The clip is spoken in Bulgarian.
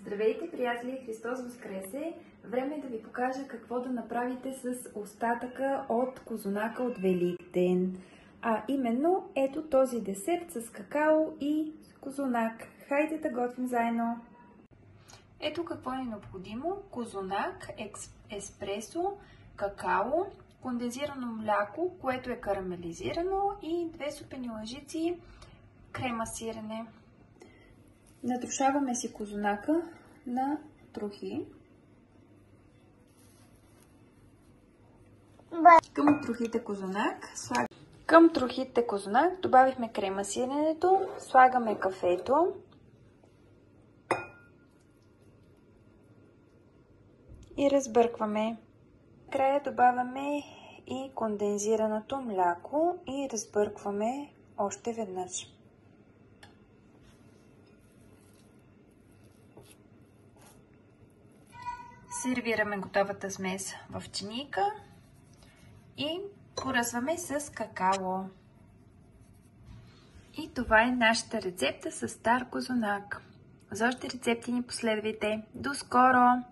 Здравейте, приятели! Христос Воскресе! Време е да ви покажа какво да направите с остатъка от козунака от Великден. А именно ето този десерт с какао и козунак. Хайде да готвим заедно! Ето какво е необходимо: козунак, еспресо, какао, кондензирано мляко, което е карамелизирано, и 2 супени лъжици крема сирене. Натрушаваме си козунака на трохи. Към трохите козунак добавихме крема сиренето, слагаме кафето и разбъркваме. Края добавяме и кондензираното мляко и разбъркваме още веднъж. Сервираме готовата смес в чинийка и поръзваме с какао. И това е нашата рецепта с стар козунак. За още рецепти ни последвайте. До скоро!